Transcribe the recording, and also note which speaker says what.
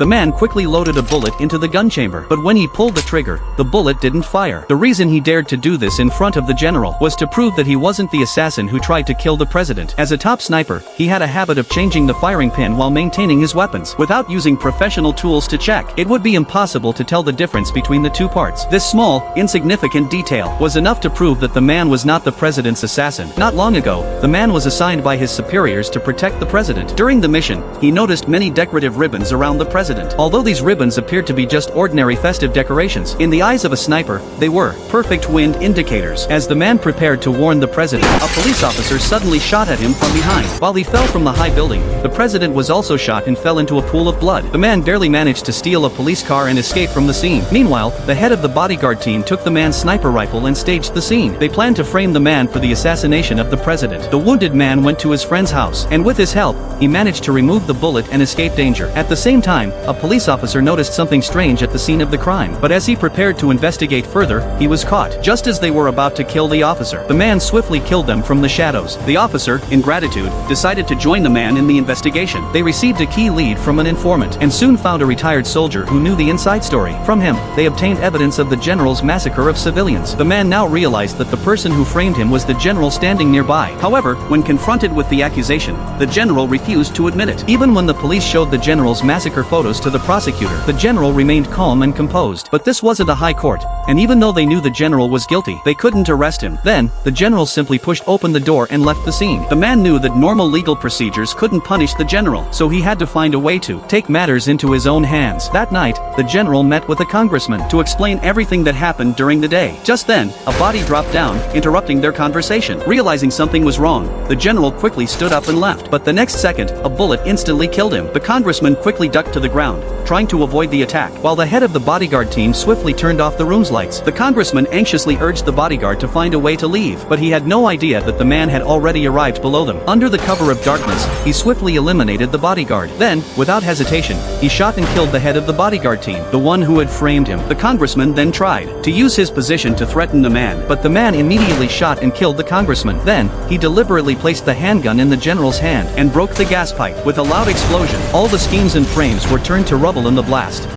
Speaker 1: The man quickly loaded a bullet into the gun chamber, but when he pulled the trigger, the bullet didn't fire. The reason he dared to do this in front of the general was to prove that he wasn't the assassin who tried to kill the president. As a top sniper, he had a habit of changing the firing pin while maintaining his weapons. Without using professional tools to check, it would be impossible to tell the difference between the two parts. This small, insignificant detail was enough to prove that the man was not the president's assassin. Not long ago, the man was assigned by his superiors to protect the president. During the mission, he noticed many decorative ribbons around the president. Although these ribbons appeared to be just ordinary festive decorations, in the eyes of a sniper, they were perfect wind indicators. As the man prepared to warn the president, a police officer suddenly shot at him from behind. While he fell from the high building, the president was also shot and fell into a pool of blood. The man barely managed to steal a police car and escape from the scene. Meanwhile, the head of the bodyguard team took the man's sniper rifle and staged the scene. They planned to frame the man for the assassination of the president. The wounded man went to his friend's house, and with his help, he managed to remove the bullet and escape danger. At the same time, a police officer noticed something strange at the scene of the crime, but as he prepared to investigate further, he was caught. Just as they were about to kill the officer, the man swiftly killed them from the shadows. The officer, in gratitude, decided to join the man in the investigation. They received a key lead from an informant, and soon found a retired soldier who knew the inside story. From him, they obtained evidence of the general's massacre of civilians. The man now realized that the person who framed him was the general standing nearby. However, when confronted with the accusation, the general refused to admit it. Even when the police showed the general's massacre photos to the prosecutor, the general remained calm and composed. But this wasn't a high court, and even though they knew the general was guilty, they couldn't arrest him. Then, the general simply pushed open the door and left the scene. The man knew that normal legal procedures couldn't punish the general, so he had to find a way to take matters into his own hands. That night, the general met with a congressman to explain everything that happened during the day. Just then, a body dropped down, interrupting their conversation. Realizing something was wrong, the general quickly stood up and left. But the next second, a bullet instantly killed him. The congressman quickly ducked to the ground, trying to avoid the attack, while the head of the bodyguard team swiftly turned off the room's lights. The congressman anxiously urged the bodyguard to find a way to leave, but he had no idea that the man had already arrived below them. Under the cover of darkness, he swiftly eliminated the bodyguard. Then, without hesitation, he shot and killed the head of the bodyguard team, the one who had framed him. The congressman then tried to use his position to threaten the man, but the man immediately shot and killed the congressman. Then, he deliberately placed the handgun in the general's hand and broke the gas pipe. With a loud explosion, all the schemes and frames were turned to rubble in the blast.